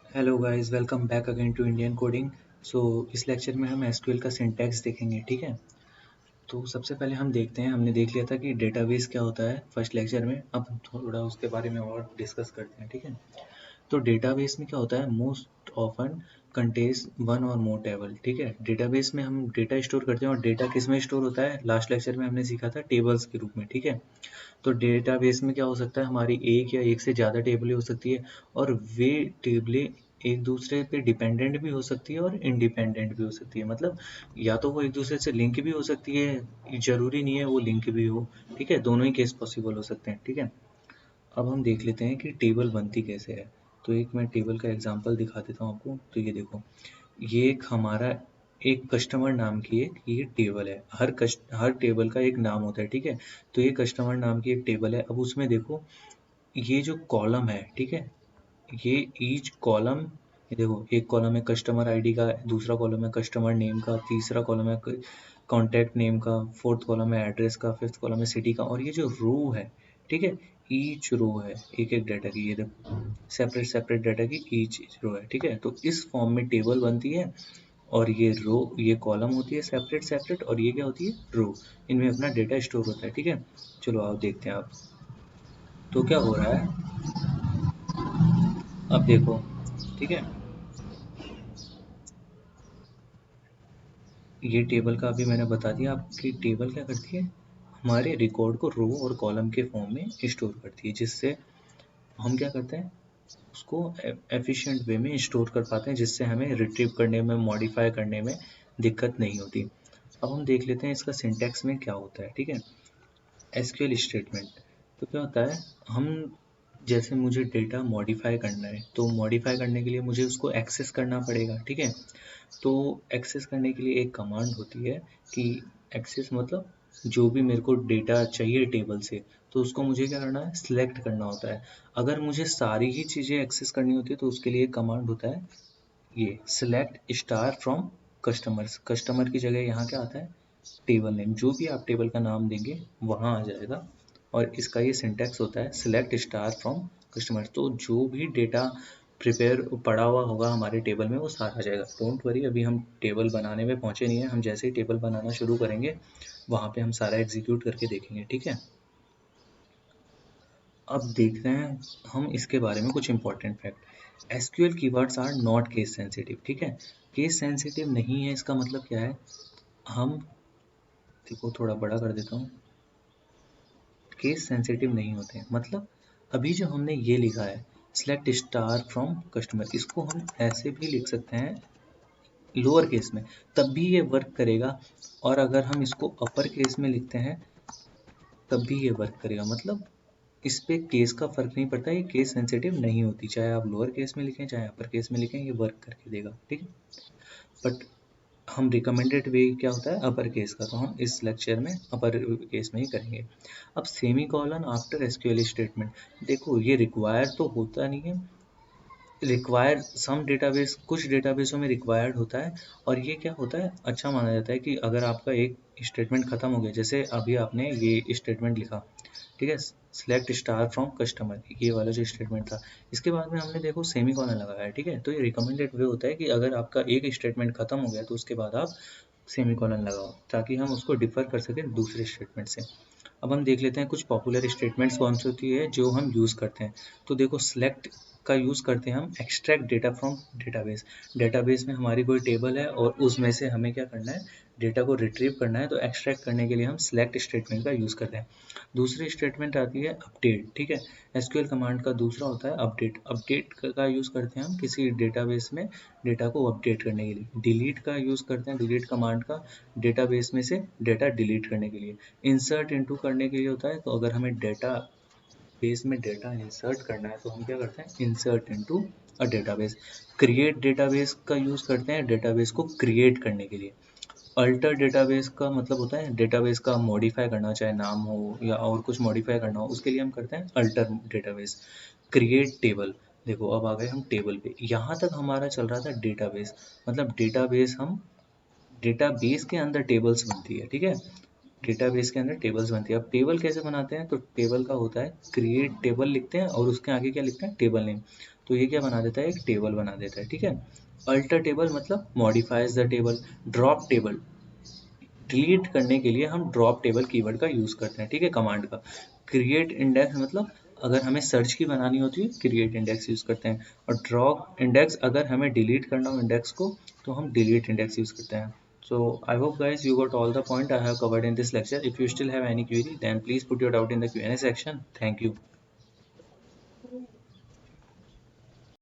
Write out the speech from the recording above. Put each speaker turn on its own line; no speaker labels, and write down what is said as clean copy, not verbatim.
Hello guys, welcome back again to Indian coding. So इस lecture में हम SQL का सिंटैक्स देखेंगे, ठीक है। तो सबसे पहले हम देखते हैं, हमने देख लिया था कि डेटाबेस क्या होता है फर्स्ट लेक्चर में। अब हम थोड़ा उसके बारे में और डिस्कस करते हैं, ठीक है। तो डेटाबेस में क्या होता है, मोस्ट ऑफन कंटेन्स वन और मोर टेबल, ठीक है। डेटाबेस में हम डेटा स्टोर करते हैं और डेटा किस में स्टोर होता है, लास्ट लेक्चर में हमने सीखा था टेबल्स के रूप में, ठीक है। तो डेटाबेस में क्या हो सकता है, हमारी एक या एक से ज़्यादा टेबलें हो सकती है और वे टेबलें एक दूसरे पे डिपेंडेंट भी हो सकती है और इंडिपेंडेंट भी हो सकती है। मतलब या तो वो एक दूसरे से लिंक भी हो सकती है, जरूरी नहीं है वो लिंक भी हो, ठीक है। दोनों ही केस पॉसिबल हो सकते हैं, ठीक है। अब हम देख लेते हैं कि टेबल बनती कैसे है। तो एक मैं टेबल का एग्जांपल दिखा देता हूँ आपको। तो ये देखो, ये एक हमारा एक कस्टमर नाम की एक ये टेबल है। हर टेबल का एक नाम होता है, ठीक है। तो ये कस्टमर नाम की एक टेबल है। अब उसमें देखो, ये जो कॉलम है, ठीक है, ये ईच कॉलम, ये देखो, एक कॉलम है कस्टमर आईडी का, दूसरा कॉलम है कस्टमर नेम का, तीसरा कॉलम है कॉन्टैक्ट नेम का, फोर्थ कॉलम है एड्रेस का, फिफ्थ कॉलम है सिटी का, और ये जो रो है, ठीक है, ईच रो है एक एक डाटा की, ये देखो, सेपरेट सेपरेट डाटा की ईच रो है, ठीक है। तो इस फॉर्म में टेबल बनती है और ये कॉलम होती है सेपरेट सेपरेट, और ये क्या होती है, रो। इनमें अपना डेटा स्टोर होता है, ठीक है। चलो आप देखते हैं आप। तो क्या हो रहा है, अब देखो, ठीक है, ये टेबल का अभी मैंने बता दिया आपकी। टेबल क्या करती है, हमारे रिकॉर्ड को रो और कॉलम के फॉर्म में स्टोर करती है, जिससे हम क्या करते हैं, उसको एफिशिएंट वे में स्टोर कर पाते हैं, जिससे हमें रिट्रीव करने में, मॉडिफाई करने में दिक्कत नहीं होती। अब हम देख लेते हैं इसका सिंटैक्स में क्या होता है, ठीक है। एसक्यूएल स्टेटमेंट, तो क्या होता है, हम जैसे मुझे डेटा मॉडिफाई करना है, तो मॉडिफाई करने के लिए मुझे उसको एक्सेस करना पड़ेगा, ठीक है। तो एक्सेस करने के लिए एक कमांड होती है कि एक्सेस मतलब जो भी मेरे को डेटा चाहिए टेबल से, तो उसको मुझे क्या करना है, सिलेक्ट करना होता है। अगर मुझे सारी ही चीज़ें एक्सेस करनी होती है तो उसके लिए एक कमांड होता है, ये select star from customers. Customer की जगह यहाँ क्या आता है, टेबल नेम, जो भी आप टेबल का नाम देंगे वहाँ आ जाएगा। और इसका ये सिंटैक्स होता है सिलेक्ट स्टार फ्रॉम कस्टमर। तो जो भी डेटा प्रिपेयर पड़ा हुआ होगा हमारे टेबल में वो सारा आ जाएगा। डोंट वरी, अभी हम टेबल बनाने में पहुंचे नहीं है, हम जैसे ही टेबल बनाना शुरू करेंगे वहाँ पे हम सारा एग्जीक्यूट करके देखेंगे, ठीक है। अब देखते हैं हम इसके बारे में कुछ important fact. SQL keywords are not case sensitive, ठीक है। केस सेंसिटिव नहीं है, इसका मतलब क्या है, हम देखो थोड़ा बड़ा कर देता हूँ, केस सेंसिटिव नहीं होते हैं मतलब, अभी जो हमने ये लिखा है सेलेक्ट स्टार फ्रॉम कस्टमर, इसको हम ऐसे भी लिख सकते हैं लोअर केस में, तब भी ये वर्क करेगा। और अगर हम इसको अपर केस में लिखते हैं तब भी ये वर्क करेगा। मतलब इस पे केस का फर्क नहीं पड़ता, ये केस सेंसिटिव नहीं होती, चाहे आप लोअर केस में लिखें चाहे अपर केस में लिखें, ये वर्क करके देगा, ठीक है। बट हम रिकमेंडेड वे क्या होता है, अपर केस का, तो हम इस लेक्चर में अपर केस में ही करेंगे। अब semi colon after SQL statement, देखो ये रिक्वायर तो होता नहीं है, रिक्वायर सम डेटाबेस, कुछ डेटाबेसों में रिक्वायर्ड होता है। और ये क्या होता है, अच्छा माना जाता है कि अगर आपका एक स्टेटमेंट खत्म हो गया, जैसे अभी आपने ये स्टेटमेंट लिखा, ठीक है, सेलेक्ट स्टार फ्रॉम कस्टमर, ये वाला जो स्टेटमेंट था, इसके बाद में हमने देखो सेमी कॉलन लगाया है, ठीक है। तो ये रिकमेंडेड वे होता है कि अगर आपका एक स्टेटमेंट खत्म हो गया तो उसके बाद आप सेमी कॉलन लगाओ, ताकि हम उसको डिफर कर सकें दूसरे स्टेटमेंट से। अब हम देख लेते हैं कुछ पॉपुलर स्टेटमेंट्स कौन सी होती है जो हम यूज़ करते हैं। तो देखो, सेलेक्ट का यूज़ करते हैं हम extract data from database. Database में हमारी कोई टेबल है और उसमें से हमें क्या करना है, डेटा को रिट्रीव करना है, तो एक्सट्रैक्ट करने के लिए हम सेलेक्ट स्टेटमेंट का यूज़ करते हैं। दूसरी स्टेटमेंट आती है अपडेट, ठीक है। एसक्यूएल कमांड का दूसरा होता है अपडेट। अपडेट का यूज़ करते हैं हम किसी डेटाबेस में डेटा को अपडेट करने के लिए। डिलीट का यूज़ करते हैं, डिलीट कमांड का, डेटाबेस में से डेटा डिलीट करने के लिए। इंसर्ट इनटू करने के लिए होता है, तो अगर हमें डेटा बेस में डेटा इंसर्ट करना है तो हम क्या करते हैं, insert into a database. Create database का यूज़ करते हैं डेटाबेस को क्रिएट करने के लिए। अल्टर डेटाबेस का मतलब होता है डेटाबेस का मॉडिफाई करना, चाहे नाम हो या और कुछ मॉडिफाई करना हो, उसके लिए हम करते हैं अल्टर डेटाबेस। क्रिएट टेबल, देखो अब आ गए हम टेबल पे। यहाँ तक हमारा चल रहा था डेटाबेस, मतलब डेटाबेस, हम डेटाबेस के अंदर टेबल्स बनती है, ठीक है। डेटाबेस के अंदर टेबल्स बनती है। अब टेबल कैसे बनाते हैं, तो टेबल का होता है क्रिएट टेबल लिखते हैं और उसके आगे क्या लिखते हैं, टेबल नेम। तो ये क्या बना देता है, एक टेबल बना देता है, ठीक है। अल्टर टेबल मतलब modifies the table. Drop table, delete करने के लिए हम ड्रॉप टेबल कीवर्ड का यूज करते हैं, ठीक है, कमांड का। क्रिएट इंडेक्स मतलब अगर हमें सर्च की बनानी होती है, क्रिएट इंडेक्स यूज करते हैं। और ड्रॉप इंडेक्स अगर हमें डिलीट करना हो इंडेक्स को, तो हम डिलीट इंडेक्स यूज करते हैं। So I hope guys you got all the point I have covered in this lecture. If you still have any query, then please put your doubt in the Q&A section. Thank you.